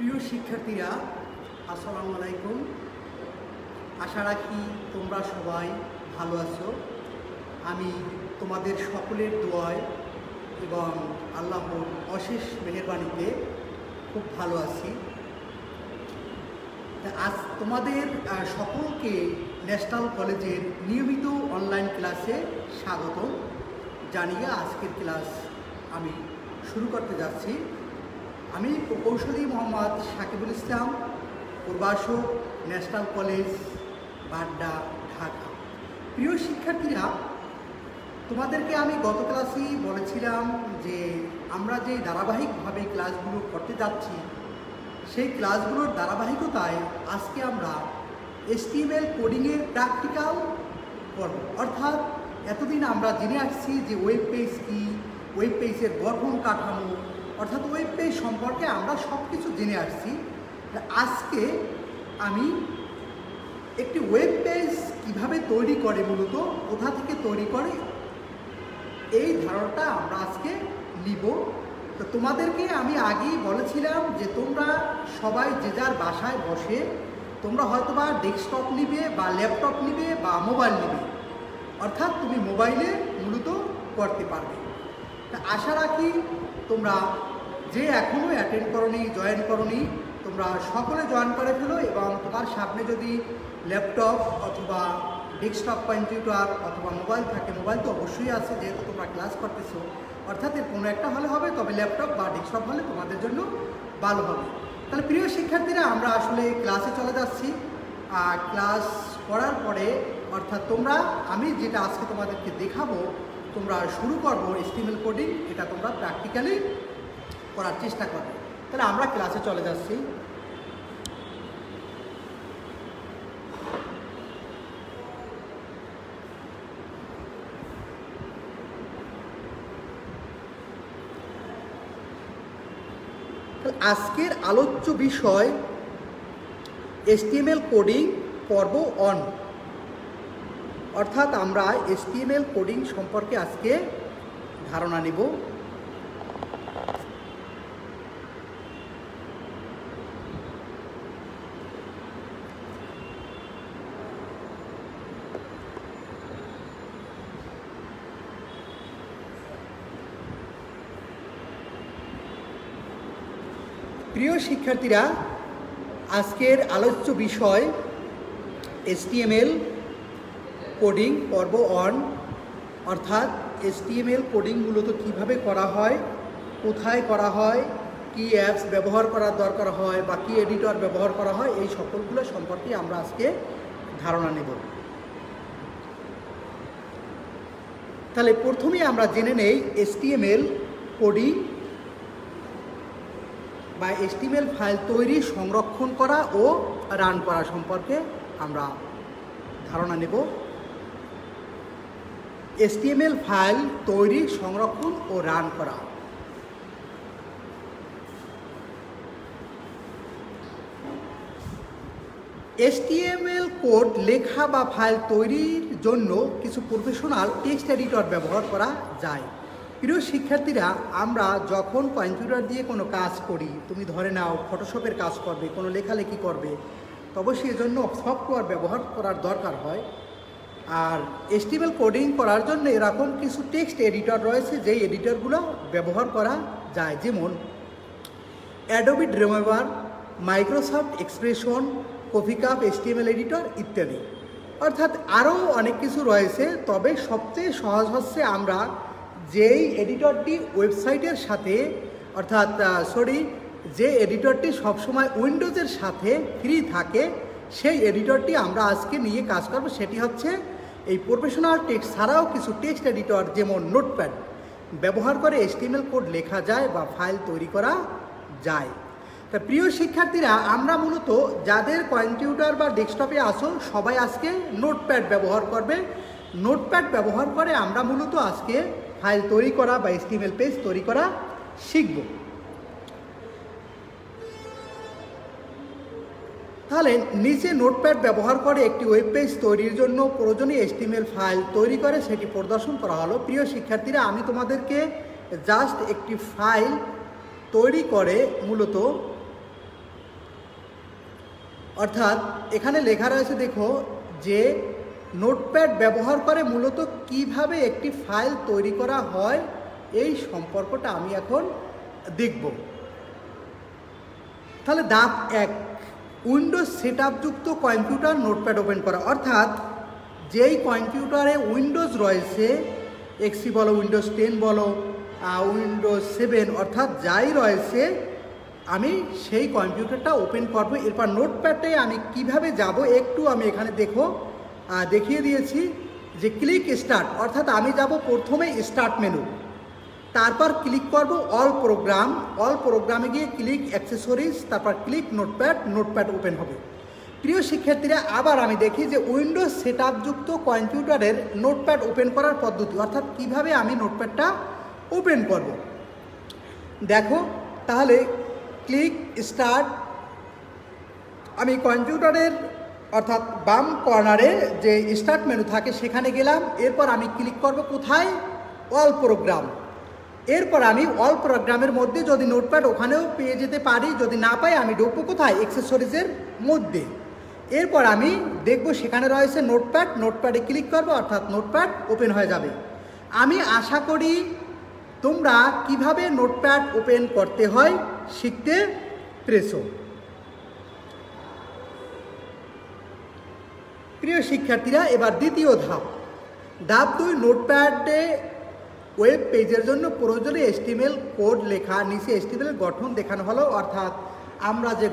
প্রিয় শিক্ষার্থীরা, আসসালামু আলাইকুম। আশা রাখি তোমরা সবাই ভালো আছো। আমি তোমাদের সকলের দোয়ায় এবং আল্লাহর অশেষ মেহেরবানিতে খুব ভালো আছি। আজ তোমাদের সকলকে ন্যাশনাল কলেজের নিয়মিত অনলাইন ক্লাসে স্বাগত জানিয়ে আজকের ক্লাস আমি শুরু করতে যাচ্ছি। আমি প্রকৌশলী মোহাম্মদ সাকিবুল ইসলাম, প্রভাষক, ন্যাশনাল কলেজ, বাড্ডা, ঢাকা। প্রিয় শিক্ষার্থীরা, তোমাদেরকে আমি গত ক্লাসেই বলেছিলাম যে আমরা যে ধারাবাহিকভাবে ক্লাসগুলো করতে যাচ্ছি সেই ক্লাসগুলোর ধারাবাহিকতায় আজকে আমরা HTML কোডিংয়ের প্র্যাকটিক্যাল করব। অর্থাৎ এতদিন আমরা জেনে আসছি যে ওয়েব পেজ কী, ওয়েব পেজের গঠন কাঠামো, অর্থাৎ ওয়েব পেজ সম্পর্কে আমরা সব কিছু জেনে আসছি। আজকে আমি একটি ওয়েব পেজ কীভাবে তৈরি করে, মূলত কোথা থেকে তৈরি করে, এই ধারণাটা আমরা আজকে নিব। তো তোমাদেরকে আমি আগেই বলেছিলাম যে তোমরা সবাই যে যার বাসায় বসে তোমরা হয়তোবা ডেস্কটপ নিবে বা ল্যাপটপ নিবে বা মোবাইল নিবে, অর্থাৎ তুমি মোবাইলে মূলত করতে পারবে। তা আশা রাখি তোমরা যে এখনও অ্যাটেন্ড করোনি, জয়েন করোনি, তোমরা সকলে জয়েন করে ফেলো এবং তোমার সামনে যদি ল্যাপটপ অথবা ডেস্কটপ কম্পিউটার অথবা মোবাইল থাকে, মোবাইল তো অবশ্যই আছে যেহেতু তোমরা ক্লাস করতেছো, অর্থাৎ এর কোনো একটা হলে হবে, তবে ল্যাপটপ বা ডেস্কটপ হলে তোমাদের জন্য ভালো হবে। তাহলে প্রিয় শিক্ষার্থীরা, আমরা আসলে ক্লাসে চলে যাচ্ছি। ক্লাস করার পরে অর্থাৎ আমি যেটা আজকে তোমাদেরকে দেখাবো, তোমরা শুরু করবো HTML কোডিং, এটা তোমরা প্র্যাকটিক্যালি করার চেষ্টা করবে। তাহলে আমরা ক্লাসে চলে যাচ্ছি। আজকের আলোচ্য বিষয় HTML কোডিং পর্ব 1, অর্থাৎ আমরা HTML কোডিং সম্পর্কে আজকে ধারণা নেব। প্রিয় শিক্ষার্থীরা, আজকের আলোচ্য বিষয় HTML কোডিং পর্ব 1, অর্থাৎ HTML কোডিং মূলত কীভাবে করা হয়, কোথায় করা হয়, কী অ্যাপস ব্যবহার করার দরকার হয় বা কী এডিটর ব্যবহার করা হয়, এই সকলগুলো সম্পর্কে আমরা আজকে ধারণা নেব। তাহলে প্রথমেই আমরা জেনে নেই HTML কোডিং বা HTML ফাইল তৈরি, সংরক্ষণ করা ও রান করা সম্পর্কে আমরা ধারণা নেব। HTML ফাইল তৈরি, সংরক্ষণ ও রান করা। HTML কোড লেখা বা ফাইল তৈরির জন্য কিছু প্রফেশনাল টেক্সট এডিটর ব্যবহার করা যায়। প্রিয় শিক্ষার্থীরা, আমরা যখন কম্পিউটার দিয়ে কোনো কাজ করি, তুমি ধরে নাও ফটোশপের কাজ করবে, কোনো লেখালেখি করবে, তবে সেজন্য সফটওয়্যার ব্যবহার করার দরকার হয়। আর HTML কোডিং করার জন্য এরকম কিছু টেক্সট এডিটর রয়েছে যেই এডিটরগুলো ব্যবহার করা যায়, যেমন Adobe Dreamweaver, Microsoft Expression, CoffeeCup HTML editor ইত্যাদি। অর্থাৎ আরও অনেক কিছু রয়েছে, তবে সবচেয়ে সহজ হচ্ছে আমরা যেই এডিটরটি ওয়েবসাইটের সাথে যে এডিটরটি সবসময় উইন্ডোজের সাথে ফ্রি থাকে, সেই এডিটরটি আমরা আজকে নিয়ে কাজ করব। সেটি হচ্ছে এই প্রফেশনাল টেক্সট ছাড়াও কিছু টেক্সট এডিটর, যেমন নোটপ্যাড ব্যবহার করে HTML কোড লেখা যায় বা ফাইল তৈরি করা যায়। তা প্রিয় শিক্ষার্থীরা, আমরা মূলত যাদের কম্পিউটার বা ডেস্কটপে আসো সবাই আজকে নোটপ্যাড ব্যবহার করবে। নোটপ্যাড ব্যবহার করে আমরা মূলত আজকে ফাইল তৈরি করা বা HTML পেজ তৈরি করা শিখব। তাহলে নিচে নোটপ্যাড ব্যবহার করে একটি ওয়েব পেজ তৈরির জন্য প্রয়োজনীয় HTML ফাইল তৈরি করে সেটি প্রদর্শন করা হলো। প্রিয় শিক্ষার্থীরা, আমি তোমাদেরকে জাস্ট একটি ফাইল তৈরি করে মূলত অর্থাৎ এখানে লেখা রয়েছে দেখো যে নোটপ্যাড ব্যবহার করে মূলত কিভাবে একটি ফাইল তৈরি করা হয় এই সম্পর্কটা আমি এখন দেখব। তাহলে ধাপ 1, উইন্ডোজ সেটআপযুক্ত কম্পিউটার নোটপ্যাড ওপেন করা। অর্থাৎ যেই কম্পিউটারে উইন্ডোজ রয়েছে, এক্সপি বলো, উইন্ডোজ 10 বলো, উইন্ডোজ 7, অর্থাৎ যাই রয়েছে আমি সেই কম্পিউটারটা ওপেন করব। এরপর নোটপ্যাডে আমি কিভাবে যাব একটু আমি এখানে দেখিয়ে দিয়েছি যে ক্লিক স্টার্ট, অর্থাৎ আমি যাব প্রথমে স্টার্ট মেনু, তারপর ক্লিক করব অল প্রোগ্রাম, অল প্রোগ্রামে গিয়ে ক্লিক অ্যাক্সেসরিজ, তারপর ক্লিক নোটপ্যাড, নোটপ্যাড ওপেন হবে। প্রিয় শিক্ষার্থীরা, আবার আমি দেখি যে উইন্ডোজ সেটআপযুক্ত কম্পিউটারের নোটপ্যাড ওপেন করার পদ্ধতি, অর্থাৎ কিভাবে আমি নোটপ্যাডটা ওপেন করব। দেখো তাহলে ক্লিক স্টার্ট, আমি কম্পিউটারের অর্থাৎ বাম কর্নারে যে স্টার্ট মেনু থাকে সেখানে গেলাম। এরপর আমি ক্লিক করব কোথায়, অল প্রোগ্রাম। এরপর আমি অল প্রোগ্রামের মধ্যে যদি নোটপ্যাড ওখানেও পেয়ে যেতে পারি, যদি না পাই আমি ঢুকবো কোথায়, অ্যাক্সেসরিজের মধ্যে। এরপর আমি দেখব সেখানে রয়েছে নোটপ্যাড, নোটপ্যাডে ক্লিক করব, অর্থাৎ নোটপ্যাড ওপেন হয়ে যাবে। আমি আশা করি তোমরা কিভাবে নোটপ্যাড ওপেন করতে হয় শিখতে পেরেছো। প্রিয় শিক্ষার্থীরা, এবার দ্বিতীয় ধাপ, ধাপ 2, নোটপ্যাডে ওয়েব পেজের জন্য প্রয়োজনীয় HTML কোড লেখা। নিচে HTML গঠন দেখানো হলো, অর্থাৎ আমরা যে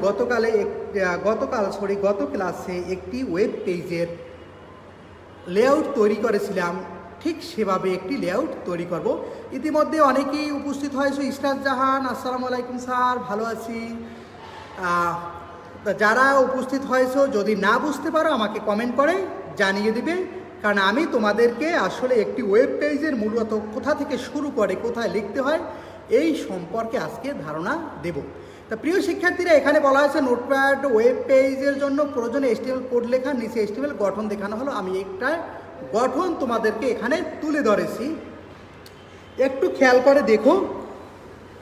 গত ক্লাসে একটি ওয়েব পেজের লেআউট তৈরি করেছিলাম, ঠিক সেভাবে একটি লেআউট তৈরি করব। ইতিমধ্যে অনেকেই উপস্থিত হয়েছে। ইসরাত জাহান, আসসালামু আলাইকুম স্যার, ভালো আছি। যারা উপস্থিত হয়েছো, যদি না বুঝতে পারো আমাকে কমেন্ট করে জানিয়ে দিবে, কারণ আমি তোমাদেরকে আসলে একটি ওয়েব পেজের মূলত কোথা থেকে শুরু করে কোথায় লিখতে হয় এই সম্পর্কে আজকে ধারণা দেব। তা প্রিয় শিক্ষার্থীরা, এখানে বলা হয়েছে নোটপ্যাড ওয়েব পেজের জন্য প্রয়োজনীয় HTML কোড লেখা। নিচে HTML গঠন দেখানো হলো, আমি একটা গঠন তোমাদেরকে এখানে তুলে ধরেছি, একটু খেয়াল করে দেখো।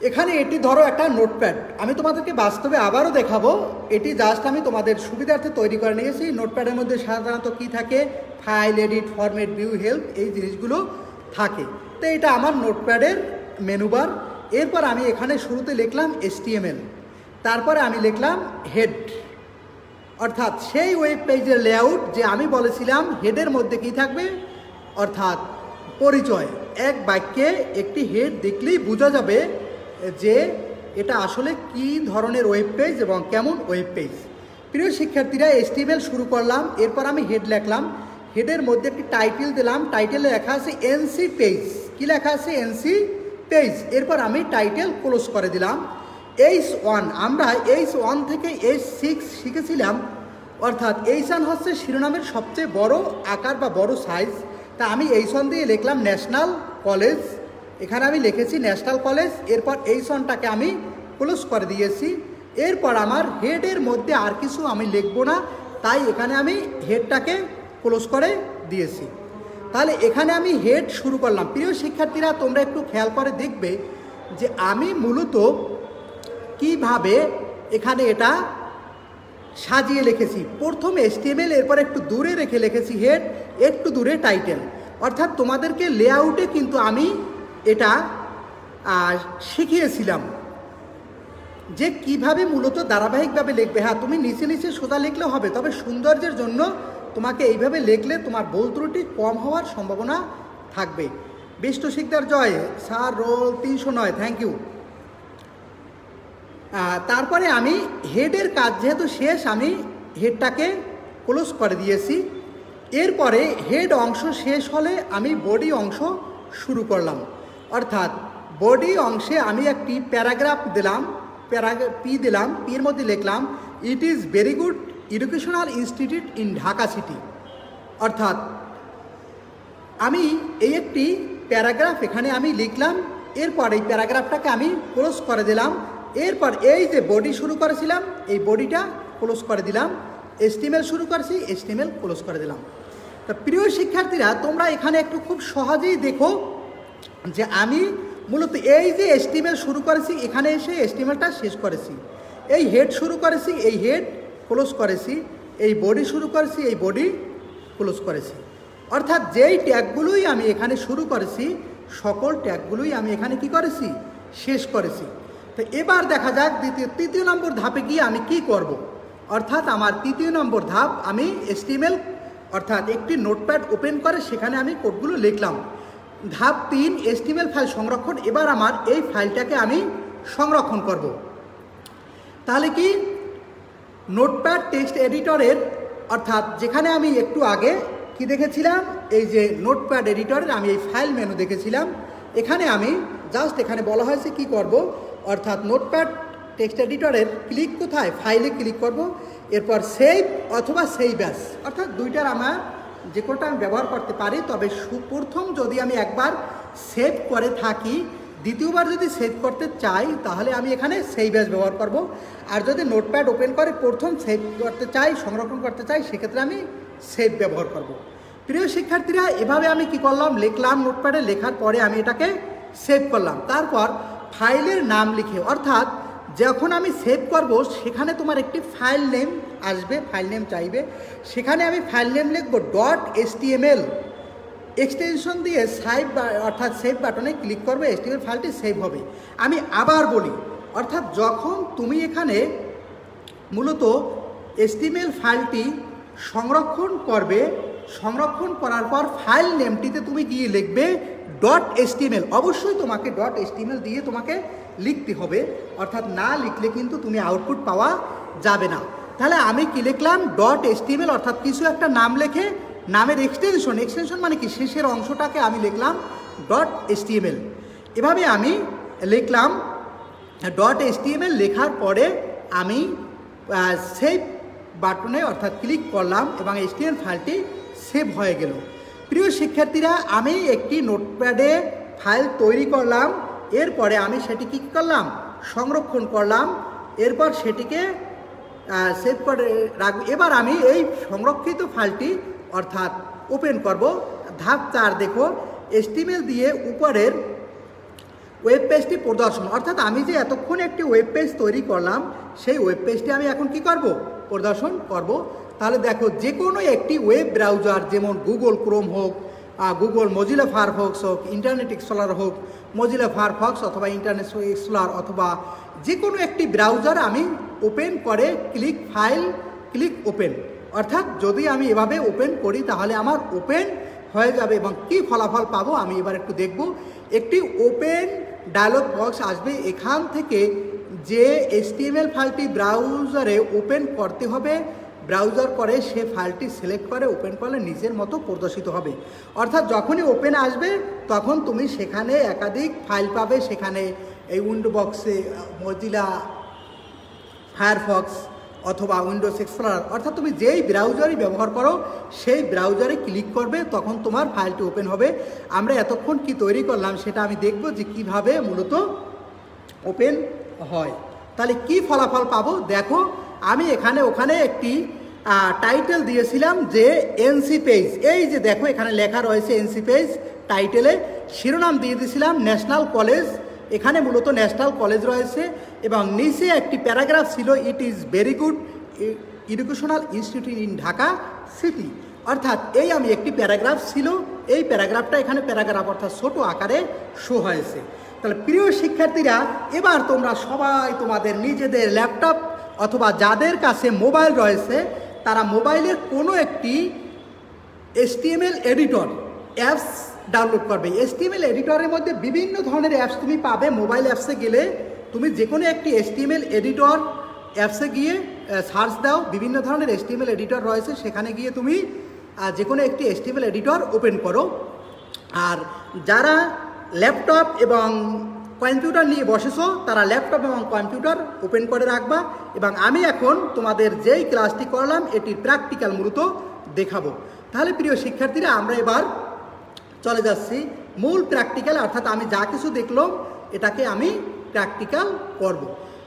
এখানে এটি ধরো একটা নোটপ্যাড, আমি তোমাদেরকে বাস্তবে আবারও দেখাবো। এটি জাস্ট আমি তোমাদের সুবিধার্থে তৈরি করে নিয়েছি। নোটপ্যাডের মধ্যে সাধারণত কি থাকে, file, edit, format, view, help, এই জিনিসগুলো থাকে। তো এটা আমার নোটপ্যাডের মেনু বার। এরপর আমি এখানে শুরুতে লিখলাম HTML, তারপরে আমি লিখলাম হেড, অর্থাৎ সেই ওয়েব পেজের লেআউট যে আমি বলেছিলাম হেডের মধ্যে কি থাকবে, অর্থাৎ পরিচয়। এক বাক্যে একটি হেড দেখলেই বোঝা যাবে যে এটা আসলে কি ধরনের ওয়েব পেজ এবং কেমন ওয়েব পেজ। প্রিয় শিক্ষার্থীরা, HTML শুরু করলাম, এরপর আমি হেড লিখলাম, হেডের মধ্যে একটি টাইটেল দিলাম, টাইটেলে লেখা আছে NC পেজ। কি লেখা আছে, NC পেজ। এরপর আমি টাইটেল ক্লোজ করে দিলাম। H1, আমরা H1 থেকে H6 শিখেছিলাম, অর্থাৎ H1 হচ্ছে শিরোনামের সবচেয়ে বড় আকার বা বড় সাইজ। তা আমি H1 দিয়ে লিখলাম ন্যাশনাল কলেজ, এখানে আমি লিখেছি ন্যাশনাল কলেজ। এরপর H1টাকে আমি ক্লোজ করে দিয়েছি। এরপর আমার হেডের মধ্যে আর কিছু আমি লিখব না, তাই এখানে আমি হেডটাকে ক্লোজ করে দিয়েছি। তাহলে এখানে আমি হেড শুরু করলাম। প্রিয় শিক্ষার্থীরা, তোমরা একটু খেয়াল করে দেখবে যে আমি মূলত কিভাবে এখানে এটা সাজিয়ে লিখেছি। প্রথমে HTML, এরপর একটু দূরে রেখে লিখেছি হেড, একটু দূরে টাইটেল। অর্থাৎ তোমাদেরকে লেআউটে কিন্তু আমি এটা শিখিয়েছিলাম যে কিভাবে মূলত ধারাবাহিকভাবে লিখবে। হ্যাঁ, তুমি নিচে নিচে সোজা লিখলেও হবে, তবে সৌন্দর্যের জন্য তোমাকে এইভাবে লিখলে তোমার ভুল ত্রুটি কম হওয়ার সম্ভাবনা থাকবে। বিষ্টু শিকদার জয়, স্যার রোল 309, থ্যাংক ইউ। তারপরে আমি হেডের কাজ যেহেতু শেষ, আমি হেডটাকে ক্লোজ করে দিয়েছি। এরপরে হেড অংশ শেষ হলে আমি বডি অংশ শুরু করলাম, অর্থাৎ বডি অংশে আমি একটি প্যারাগ্রাফ দিলাম, পির মধ্যে লিখলাম it is very good educational institute in Dhaka city. অর্থাৎ আমি এই একটি প্যারাগ্রাফ এখানে আমি লিখলাম। এরপর এই প্যারাগ্রাফটাকে আমি ক্লোজ করে দিলাম। এরপর এই যে বডি শুরু করেছিলাম, এই বডিটা ক্লোজ করে দিলাম। HTML শুরু করেছি, HTML ক্লোজ করে দিলাম। তো প্রিয় শিক্ষার্থীরা, তোমরা এখানে একটু খুব সহজেই দেখো যে আমি মূলত এই যে HTML শুরু করেছি, এখানে এসে HTMLটা শেষ করেছি। এই হেড শুরু করেছি, এই হেড ক্লোজ করেছি, এই বডি শুরু করেছি, এই বডি ক্লোজ করেছি। অর্থাৎ যেই ট্যাগগুলোই আমি এখানে শুরু করেছি সকল ট্যাগগুলোই আমি এখানে কি করেছি, শেষ করেছি। তো এবার দেখা যাক তৃতীয় নম্বর ধাপে গিয়ে আমি কি করব। অর্থাৎ আমার তৃতীয় নম্বর ধাপ, আমি HTML অর্থাৎ একটি নোটপ্যাড ওপেন করে সেখানে আমি কোডগুলো লিখলাম। ধাপ 3 HTML ফাইল সংরক্ষণ। এবার আমার এই ফাইলটাকে আমি সংরক্ষণ করব। তাহলে কি নোটপ্যাড টেক্সট এডিটরের অর্থাৎ যেখানে আমি একটু আগে কি দেখেছিলাম, এই যে নোটপ্যাড এডিটরের আমি এই ফাইল মেনু দেখেছিলাম, এখানে আমি জাস্ট এখানে বলা হয়েছে কি করব, অর্থাৎ নোটপ্যাড টেক্সট এডিটরের ক্লিক কোথায়, ফাইলে ক্লিক করব, এরপর সেভ অথবা সেভ অ্যাজ, অর্থাৎ দুইটার আমার যে কোনোটা আমি ব্যবহার করতে পারি। তবে প্রথম যদি আমি একবার সেভ করে থাকি, দ্বিতীয়বার যদি সেভ করতে চাই তাহলে আমি এখানে সেভ অ্যাজ ব্যবহার করব। আর যদি নোটপ্যাড ওপেন করে প্রথম সেভ করতে চাই, সংরক্ষণ করতে চাই, সেক্ষেত্রে আমি সেভ ব্যবহার করব। প্রিয় শিক্ষার্থীরা, এভাবে আমি কি করলাম, লিখলাম নোটপ্যাডে, লেখার পরে আমি এটাকে সেভ করলাম। তারপর ফাইলের নাম লিখে, অর্থাৎ যখন আমি সেভ করব সেখানে তোমার একটি ফাইল নেম আসবে, ফাইল নেম চাইবে, সেখানে আমি ফাইল নেম লিখব .html, এক্সটেনশন দিয়ে সেভ অর্থাৎ সেভ বাটনে ক্লিক করবে, HTML ফাইলটি সেভ হবে। আমি আবার বলি, অর্থাৎ যখন তুমি এখানে মূলত HTML ফাইলটি সংরক্ষণ করবে, সংরক্ষণ করার পর ফাইল নেমটিতে তুমি গিয়ে লিখবে .html। অবশ্যই তোমাকে .html দিয়ে তোমাকে লিখতে হবে, অর্থাৎ না লিখলে কিন্তু তুমি আউটপুট পাওয়া যাবে না। তাহলে আমি কি লিখলাম, .html, অর্থাৎ কিছু একটা নাম লিখে নামের এক্সটেনশন মানে কি শেষের অংশটাকে আমি লিখলাম .html। এভাবে আমি লিখলাম .html, লেখার পরে আমি সেভ বাটনে অর্থাৎ ক্লিক করলাম এবং HTML ফাইলটি সেভ হয়ে গেল। প্রিয় শিক্ষার্থীরা, আমি একটি নোটপ্যাডে ফাইল তৈরি করলাম, এরপরে আমি সেটি কী করলাম, সংরক্ষণ করলাম, এরপর সেটিকে সেভ করে রাখব। এবার আমি এই সংরক্ষিত ফাইলটি অর্থাৎ ওপেন করব। ধাপ 4 দেখো, HTML দিয়ে উপরের ওয়েব পেজটি প্রদর্শন, অর্থাৎ আমি যে এতক্ষণ একটি ওয়েব পেজ তৈরি করলাম সেই ওয়েব পেজটি আমি এখন কি করব, প্রদর্শন করব। তাহলে দেখো, যে কোনো একটি ওয়েব ব্রাউজার, যেমন গুগল ক্রোম হোক, গুগল মজিলা ফায়ারফক্স হোক, ইন্টারনেট এক্সপ্লোরার হোক, মজিলা ফায়ারফক্স অথবা ইন্টারনেট এক্সপ্লোরার অথবা যে কোনো একটি ব্রাউজার আমি ওপেন করে ক্লিক ফাইল, ক্লিক ওপেন, অর্থাৎ যদি আমি এভাবে ওপেন করি তাহলে আমার ওপেন হয়ে যাবে। এবং কি ফলাফল পাবো আমি এবার একটু দেখব। একটি ওপেন ডায়লগ বক্স আসবে, এখান থেকে যে HTML ফাইলটি ব্রাউজারে ওপেন করতে হবে, ব্রাউজার করে সে ফাইলটি সিলেক্ট করে ওপেন করলে নিজের মতো প্রদর্শিত হবে। অর্থাৎ যখনই ওপেন আসবে তখন তুমি সেখানে একাধিক ফাইল পাবে, সেখানে এই উইন্ডো বক্সে মজিলা ফায়ারফক্স অথবা উইন্ডোজ এক্সপ্লোরার, অর্থাৎ তুমি যেই ব্রাউজারই ব্যবহার করো সেই ব্রাউজারে ক্লিক করবে, তখন তোমার ফাইলটি ওপেন হবে। আমরা এতক্ষণ কি তৈরি করলাম সেটা আমি দেখব যে কিভাবে মূলত ওপেন হয়। তাহলে কি ফলাফল পাবো দেখো, আমি ওখানে একটি টাইটেল দিয়েছিলাম যে NC পেজ, এই যে দেখো এখানে লেখা রয়েছে NC পেজ, টাইটেলে শিরোনাম দিয়ে দিয়েছিলাম ন্যাশনাল কলেজ, এখানে মূলত ন্যাশনাল কলেজ রয়েছে এবং নিচে একটি প্যারাগ্রাফ ছিল, it is very good educational institute in Dhaka city, অর্থাৎ এই আমি একটি প্যারাগ্রাফ ছিল, এই প্যারাগ্রাফটা এখানে প্যারাগ্রাফ অর্থাৎ ছোট আকারে শো হয়েছে। তাহলে প্রিয় শিক্ষার্থীরা, এবার তোমরা সবাই তোমাদের নিজেদের ল্যাপটপ অথবা যাদের কাছে মোবাইল রয়েছে তারা মোবাইলের কোনো একটি HTML এডিটর অ্যাপস ডাউনলোড করবে। HTML এডিটরের মধ্যে বিভিন্ন ধরনের অ্যাপস তুমি পাবে। মোবাইল অ্যাপসে গেলে তুমি যে কোনো একটি HTML এডিটর অ্যাপসে গিয়ে সার্চ দাও, বিভিন্ন ধরনের HTML এডিটর রয়েছে, সেখানে গিয়ে তুমি যে কোনো একটি HTML এডিটর ওপেন করো। আর যারা ল্যাপটপ এবং কম্পিউটার নিয়ে বসেছো তারা ল্যাপটপ এবং কম্পিউটার ওপেন করে রাখবা। এবং আমি এখন তোমাদের যেই ক্লাসটি করলাম এটির প্র্যাকটিক্যাল মূলত দেখাবো। তাহলে প্রিয় শিক্ষার্থীরা, আমরা এবার চলে যাচ্ছি মূল প্র্যাকটিক্যাল, অর্থাৎ আমি যা কিছু দেখলাম এটাকে আমি প্র্যাকটিক্যাল করব।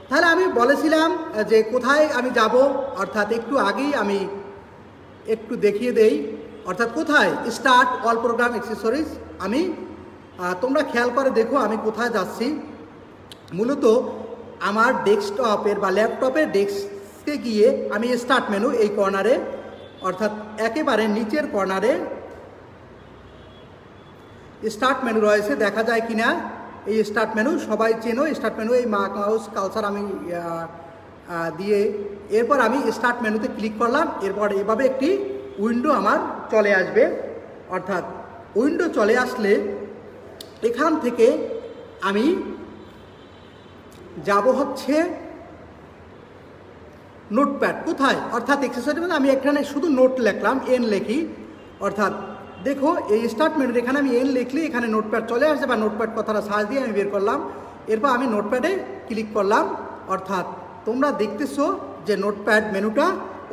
তাহলে আমি বলেছিলাম যে কোথায় আমি যাব, অর্থাৎ একটু আগেই আমি একটু দেখিয়ে দেই, অর্থাৎ কোথায় স্টার্ট অল প্রোগ্রাম অ্যাক্সেসরিজ। আমি তোমরা খেয়াল করে দেখো আমি কোথায় যাচ্ছি। মূলত আমার ডেস্কটপের বা ল্যাপটপের তে গিয়ে আমি স্টার্ট মেনু এই কর্নারে অর্থাৎ একেবারে নিচের কর্নারে স্টার্ট মেনু রয়েছে, দেখা যায় কিনা এই স্টার্ট মেনু সবাই চেনো। স্টার্ট মেনু এই মাউস কালচার আমি দিয়ে এরপর আমি স্টার্ট মেনুতে ক্লিক করলাম। এরপর এভাবে একটি উইন্ডো আমার চলে আসবে। অর্থাৎ উইন্ডো চলে আসলে এখান থেকে আমি যাব হচ্ছে নোটপ্যাড। কোথায়? অর্থাৎ এক্সারসাইজের মধ্যে আমি এখানে শুধু নোট লিখলাম, এন লিখি। অর্থাৎ দেখো এই স্টার্ট মেনুর এখানে আমি এন লিখলি এখানে নোটপ্যাড চলে আসছে, বা নোটপ্যাড কথাটা সার্চ দিয়ে আমি বের করলাম। এরপর আমি নোটপ্যাডে ক্লিক করলাম। অর্থাৎ তোমরা দেখতেছো যে নোটপ্যাড মেনুটা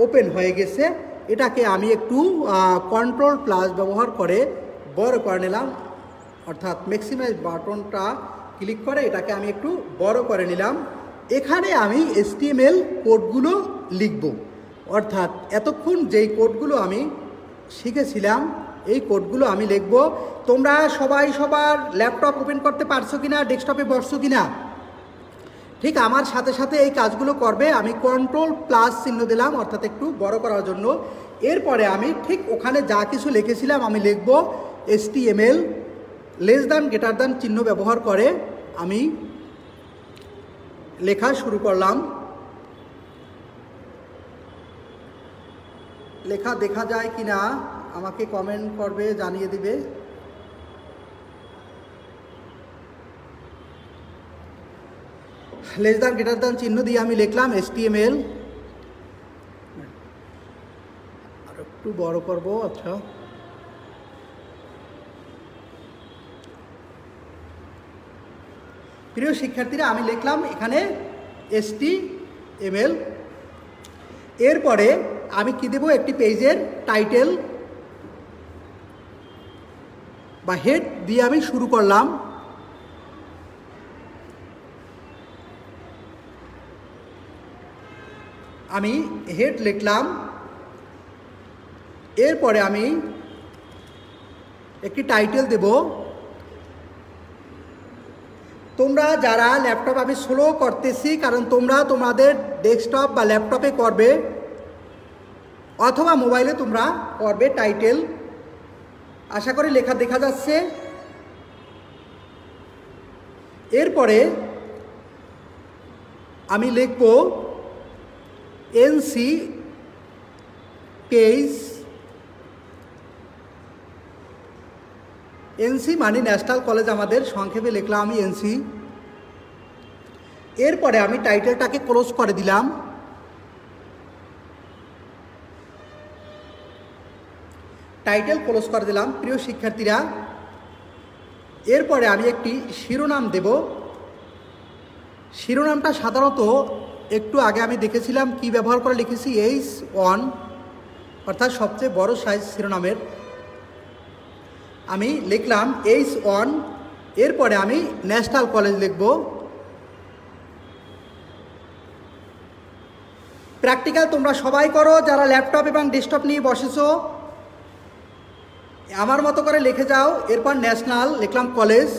ওপেন হয়ে গেছে। এটাকে আমি একটু কন্ট্রোল প্লাস ব্যবহার করে বড় করে নিলাম। অর্থাৎ ম্যাক্সিমাইজ বাটনটা ক্লিক করে এটাকে আমি একটু বড় করে নিলাম। এখানে আমি HTML কোডগুলো লিখব। অর্থাৎ এতক্ষণ যেই কোডগুলো আমি শিখেছিলাম এই কোডগুলো আমি লিখব। তোমরা সবাই সবার ল্যাপটপ ওপেন করতে পারছো কিনা, ডেস্কটপে বসছো কিনা? ঠিক আমার সাথে সাথে এই কাজগুলো করবে। আমি কন্ট্রোল প্লাস চিহ্ন দিলাম অর্থাৎ একটু বড় করার জন্য। এরপরে আমি ঠিক ওখানে যা কিছু লিখেছিলাম আমি লিখব HTML less than greater than চিহ্ন ব্যবহার করে আমি লেখা শুরু করলাম। লেখা দেখা যায় কিনা আমাকে কমেন্ট করবে, জানিয়ে দিবে। লেস দ্যান গ্রেটার দ্যান চিহ্ন দিয়ে আমি লিখলাম HTML। আর একটু বড় করব। আচ্ছা, প্রিয় শিক্ষার্থীরা আমি লিখলাম এখানে HTML। এরপরে আমি কি দেব, একটি পেজের টাইটেল বা হেড দিয়ে আমি শুরু করলাম। আমি হেড লিখলাম। এরপরে আমি একটি টাইটেল দেব। তোমরা যারা ল্যাপটপ, আমি স্লো করতেছি কারণ তোমরা তোমাদের ডেস্কটপ বা ল্যাপটপে করবে অথবা মোবাইলে তোমরা করবে। টাইটেল আশা করি লেখা দেখা যাচ্ছে। এরপরে আমি লিখব NC পেজ। NC মানে ন্যাশনাল কলেজ আমাদের, সংক্ষেপে লিখলাম আমি NC। এরপরে আমি টাইটেলটাকে ক্লোজ করে দিলাম। টাইটেল ক্লোজ করে দিলাম। প্রিয় শিক্ষার্থীরা এরপরে আমি একটি শিরোনাম দেব। শিরোনামটা সাধারণত একটু আগে আমি দেখেছিলাম কি ব্যবহার করে লিখেছি, H1 অর্থাৎ সবচেয়ে বড় সাইজ শিরোনামের। আমি লিখলাম H1। এরপরে আমি ন্যাশনাল কলেজ লিখব। প্র্যাকটিক্যাল তোমরা সবাই করো যারা ল্যাপটপ এবং ডেস্কটপ নিয়ে বসেছো, আমার মতো করে লিখে যাও। এরপর ন্যাশনাল লিখলাম কলেজ।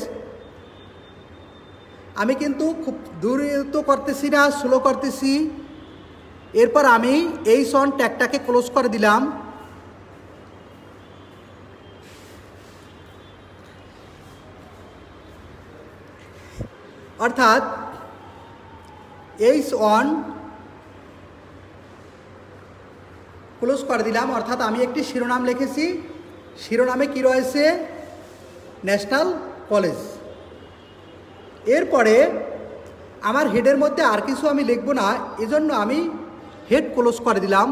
আমি কিন্তু খুব দ্রুত করতেছি না, স্লো করতেছি। এরপর আমি H1 ট্যাগটাকে ক্লোজ করে দিলাম। অর্থাৎ H1 ক্লোজ করে দিলাম। অর্থাৎ আমি একটি শিরোনাম লিখেছি। শিরোনামে কি রয়েছে, ন্যাশনাল কলেজ। এরপরে আমার হেডের মধ্যে আর কিছু আমি লিখব না, এজন্য আমি হেড ক্লোজ করে দিলাম।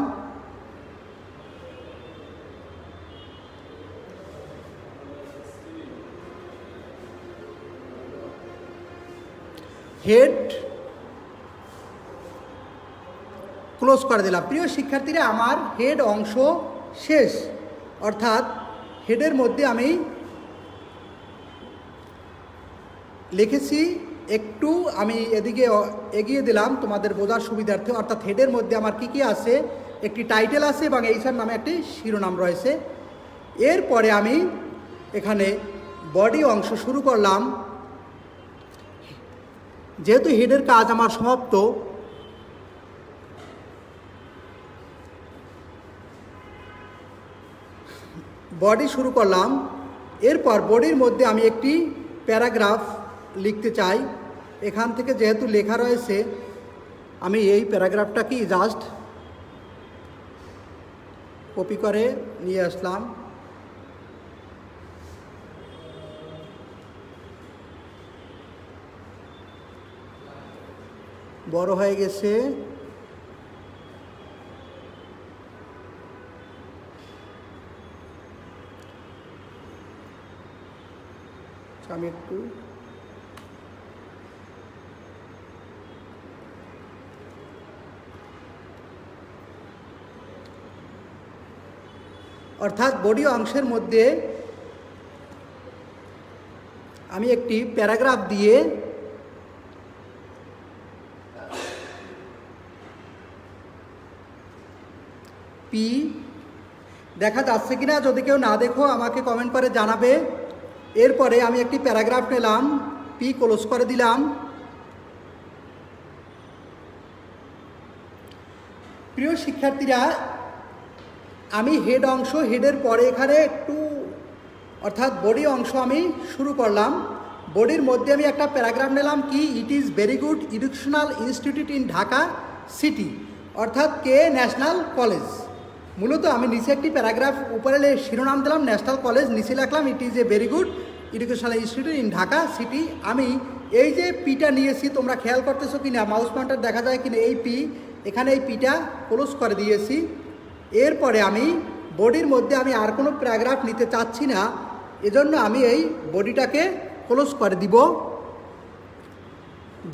হেড ক্লোজ করে দিলাম। প্রিয় শিক্ষার্থীরা আমার হেড অংশ শেষ। অর্থাৎ হেডের মধ্যে আমি লিখেছি, একটু আমি এদিকে এগিয়ে দিলাম তোমাদের বোঝার সুবিধার্থে। অর্থাৎ হেডের মধ্যে আমার কি কি আছে, একটি টাইটেল আছে এবং এইসব নামে একটি শিরোনাম রয়েছে। এরপরে আমি এখানে বডি অংশ শুরু করলাম। যেহেতু হেডের কাজ আমার সমাপ্ত, বডি শুরু করলাম। এরপর বডির মধ্যে আমি একটি প্যারাগ্রাফ লিখতে চাই। এখান থেকে যেহেতু লেখা রয়েছে, আমি এই প্যারাগ্রাফটাকে জাস্ট কপি করে নিয়ে আসলাম। বড় হয়ে গেছে। আমি একটু অর্থাৎ বডি অংশের মধ্যে আমি একটি প্যারাগ্রাফ দিয়ে পি দেখা যাচ্ছে কিনা, যদি কেউ না দেখো আমাকে কমেন্ট করে জানাবে। এরপরে আমি একটি প্যারাগ্রাফ নিলাম, পি ক্লোজ করে দিলাম। প্রিয় শিক্ষার্থীরা, আমি হেড অংশ, হেডের পরে এখানে একটু অর্থাৎ বডি অংশ আমি শুরু করলাম। বডির মধ্যে আমি একটা প্যারাগ্রাফ নিলাম কি, it is very good educational institute in Dhaka city, অর্থাৎ কে ন্যাশনাল কলেজ। মূলত আমি নিচে একটি প্যারাগ্রাফ, উপরে শিরোনাম দিলাম ন্যাশনাল কলেজ, নিচে লিখলাম it is a very good educational institute in Dhaka city. আমি এই যে পিটা নিয়েছি, তোমরা খেয়াল করতেছো কি না, মাউস পয়েন্টার দেখা যায় কিনা, এই পি, এখানে এই পিটা ক্লোজ করে দিয়েছি। এরপরে আমি বডির মধ্যে আমি আর কোনো প্যারাগ্রাফ নিতে চাচ্ছি না, এজন্য আমি এই বডিটাকে ক্লোজ করে দিব।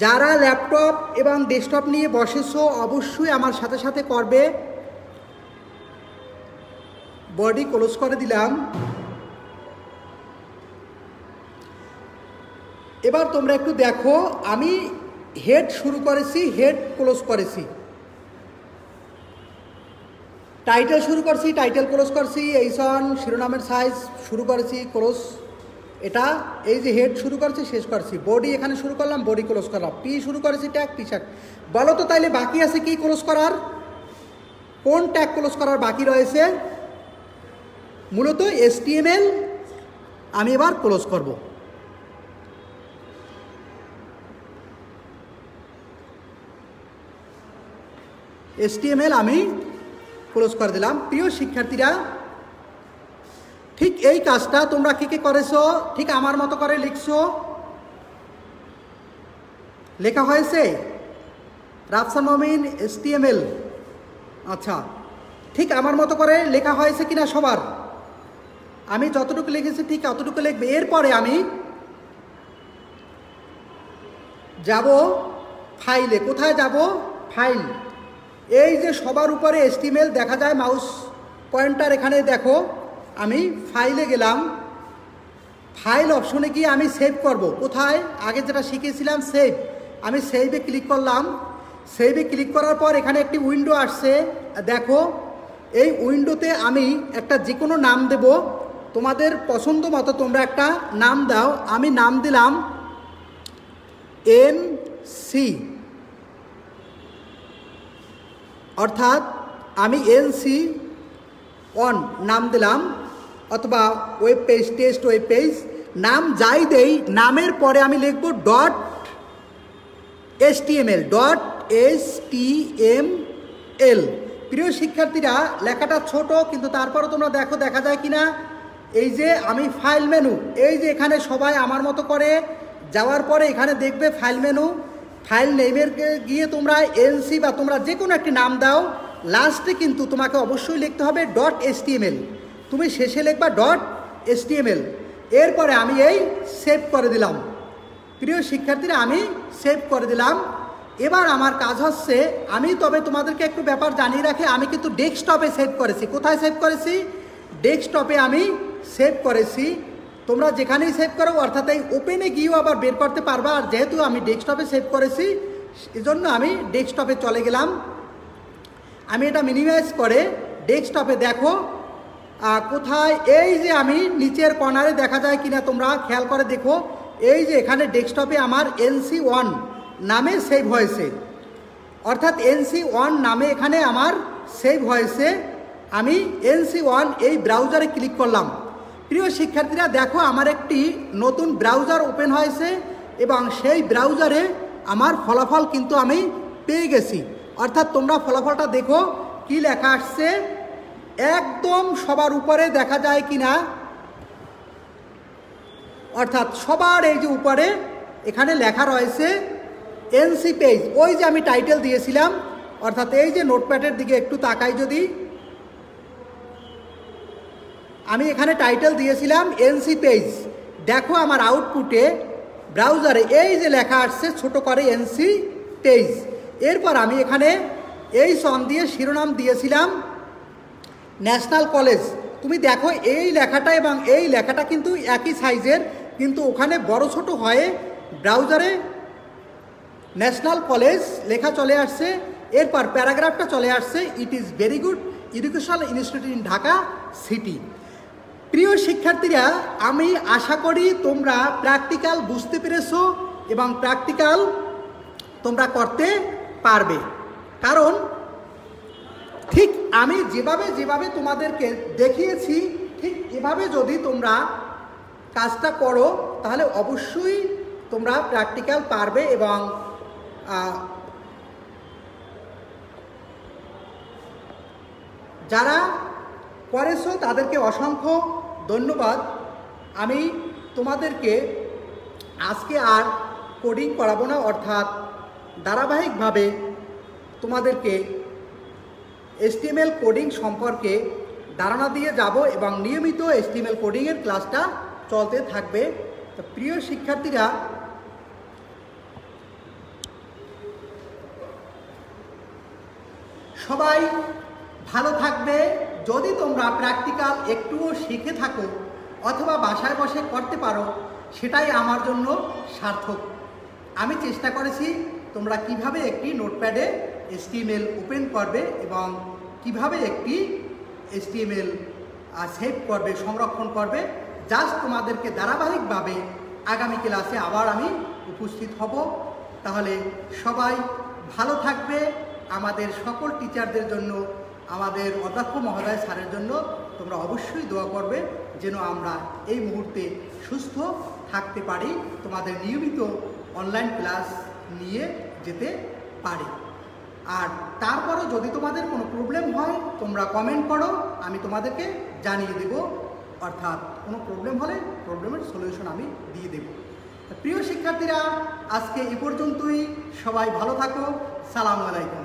যারা ল্যাপটপ এবং ডেস্কটপ নিয়ে বসেছো অবশ্যই আমার সাথে সাথে করবে। বডি ক্লোজ করে দিলাম। এবার তোমরা একটু দেখো, আমি হেড শুরু করেছি, হেড ক্লোজ করেছি, টাইটেল শুরু করছি, টাইটেল ক্লোজ করছি, এইসন শিরোনামের সাইজ শুরু করেছি, ক্লোজ। এটা এই যে হেড শুরু করছি, শেষ করছি। বডি এখানে শুরু করলাম, বডি ক্লোজ করলাম। পি শুরু করেছি, ট্যাগ, টি শার্ট। বলো তো তাইলে বাকি আছে কি ক্লোজ করার? কোন ট্যাগ ক্লোজ করার বাকি রয়েছে? মূলত HTML আমি এবার ক্লোজ করব। HTML আমি ক্লোজ করে দিলাম। প্রিয় শিক্ষার্থীরা, ঠিক এই কাজটা তোমরা কে কে করেছো? ঠিক আমার মতো করে লিখছো? লেখা হয়েছে রাফসান মমিন HTML? আচ্ছা, ঠিক আমার মতো করে লেখা হয়েছে কিনা সবার? আমি যতটুকু লিখেছি ঠিক ততটুকু লিখবে। এরপরে আমি যাব ফাইলে। কোথায় যাব? ফাইল। এই যে সবার উপরে HTML দেখা যায়, মাউস পয়েন্টার এখানে দেখো, আমি ফাইলে গেলাম। ফাইল অপশনে গিয়ে আমি সেভ করব। কোথায়? আগে যেটা শিখেছিলাম সেভ, আমি সেভে ক্লিক করলাম। সেভে ক্লিক করার পর এখানে একটি উইন্ডো আসছে, দেখো। এই উইন্ডোতে আমি একটা যে কোনো নাম দেব, তোমাদের পছন্দ মতো তোমরা একটা নাম দাও। আমি নাম দিলাম NC, অর্থাৎ আমি NC1 নাম দিলাম, অথবা web page, test web page, নাম যাই দেই, নামের পরে আমি লিখব .html, .html। প্রিয় শিক্ষার্থীরা, লেখাটা ছোট, কিন্তু তারপরে তোমরা দেখো দেখা যায় কিনা। এই যে আমি ফাইল মেনু, এই যে এখানে সবাই আমার মতো করে যাওয়ার পরে এখানে দেখবে ফাইল মেনু। ফাইল নেমের গিয়ে তোমরা NC বা তোমরা যে কোনো একটি নাম দাও। লাস্টে কিন্তু তোমাকে অবশ্যই লিখতে হবে .html, তুমি শেষে লিখবা .html। এরপরে আমি এই সেভ করে দিলাম। প্রিয় শিক্ষার্থীরা, আমি সেভ করে দিলাম। এবার আমার কাজ হচ্ছে, আমি তবে তোমাদেরকে একটু ব্যাপার জানিয়ে রাখি, আমি কিন্তু ডেস্কটপে সেভ করেছি। কোথায় সেভ করেছি? ডেস্কটপে আমি সেভ করেছি। তোমরা যেখানেই সেভ করো, অর্থাৎ এই ওপেনে গিয়েও আবার বের করতে পারবা। আর যেহেতু আমি ডেস্কটপে সেভ করেছি, এজন্য আমি ডেস্কটপে চলে গেলাম। আমি এটা মিনিমাইজ করে ডেস্কটপে দেখো কোথায়, এই যে আমি নিচের কর্নারে দেখা যায় কিনা তোমরা খেয়াল করে দেখো। এই যে এখানে ডেস্কটপে আমার NC1 নামে সেভ হয়েছে, অর্থাৎ NC1 নামে এখানে আমার সেভ হয়েছে। আমি NC1 এই ব্রাউজারে ক্লিক করলাম। প্রিয় শিক্ষার্থীরা দেখো আমার একটি নতুন ব্রাউজার ওপেন হয়েছে এবং সেই ব্রাউজারে আমার ফলাফল কিন্তু আমি পেয়ে গেছি। অর্থাৎ তোমরা ফলাফলটা দেখো কি লেখা আসছে, একদম সবার উপরে দেখা যায় কি না, অর্থাৎ সবার এই যে উপরে এখানে লেখা রয়েছে NC পেজ। ওই যে আমি টাইটেল দিয়েছিলাম, অর্থাৎ এই যে নোটপ্যাডের দিকে একটু তাকাই, যদি আমি এখানে টাইটেল দিয়েছিলাম NC পেজ, দেখো আমার আউটপুটে ব্রাউজারে এই যে লেখা আসছে ছোট করে NC পেজ। এরপর আমি এখানে এই সন দিয়ে শিরোনাম দিয়েছিলাম ন্যাশনাল কলেজ। তুমি দেখো এই লেখাটা এবং এই লেখাটা কিন্তু একই সাইজের, কিন্তু ওখানে বড় ছোট হয়ে ব্রাউজারে ন্যাশনাল কলেজ লেখা চলে আসছে। এরপর প্যারাগ্রাফটা চলে আসছে it is very good educational institute in Dhaka city. প্রিয় শিক্ষার্থীরা, আমি আশা করি তোমরা প্র্যাকটিক্যাল বুঝতে পেরেছো এবং প্র্যাকটিক্যাল তোমরা করতে পারবে, কারণ ঠিক আমি যেভাবে তোমাদেরকে দেখিয়েছি ঠিক এভাবে যদি তোমরা কাজটা করো তাহলে অবশ্যই তোমরা প্র্যাকটিক্যাল পারবে। এবং যারা করেছো তাদেরকে অসংখ্য ধন্যবাদ। আমি তোমাদেরকে আজকে আর কোডিং করাবো না, অর্থাৎ ধারাবাহিকভাবে তোমাদেরকে HTML কোডিং সম্পর্কে ধারণা দিয়ে যাব এবং নিয়মিত HTML কোডিংয়ের ক্লাসটা চলতে থাকবে। তো প্রিয় শিক্ষার্থীরা, সবাই ভালো থাকবে। যদি তোমরা প্র্যাকটিক্যাল একটুও শিখে থাকো অথবা বাসায় বসে করতে পারো, সেটাই আমার জন্য সার্থক। আমি চেষ্টা করেছি তোমরা কিভাবে একটি নোটপ্যাডে HTML ওপেন করবে এবং কিভাবে একটি HTML সেভ করবে, সংরক্ষণ করবে। জাস্ট তোমাদেরকে ধারাবাহিকভাবে আগামী ক্লাসে আবার আমি উপস্থিত হব। তাহলে সবাই ভালো থাকবে। আমাদের সকল টিচারদের জন্য, আমাদের অধ্যক্ষ মহোদয় স্যারের জন্য তোমরা অবশ্যই দোয়া করবে যেন আমরা এই মুহূর্তে সুস্থ থাকতে পারি, তোমাদের নিয়মিত অনলাইন ক্লাস নিয়ে যেতে পারি। আর তারপরও যদি তোমাদের কোনো প্রবলেম হয় তোমরা কমেন্ট করো, আমি তোমাদেরকে জানিয়ে দেব, অর্থাৎ কোনো প্রবলেম হলে প্রবলেমের সলিউশন আমি দিয়ে দেব। প্রিয় শিক্ষার্থীরা, আজকে এ পর্যন্তই। সবাই ভালো থাকো। সালামু আলাইকুম।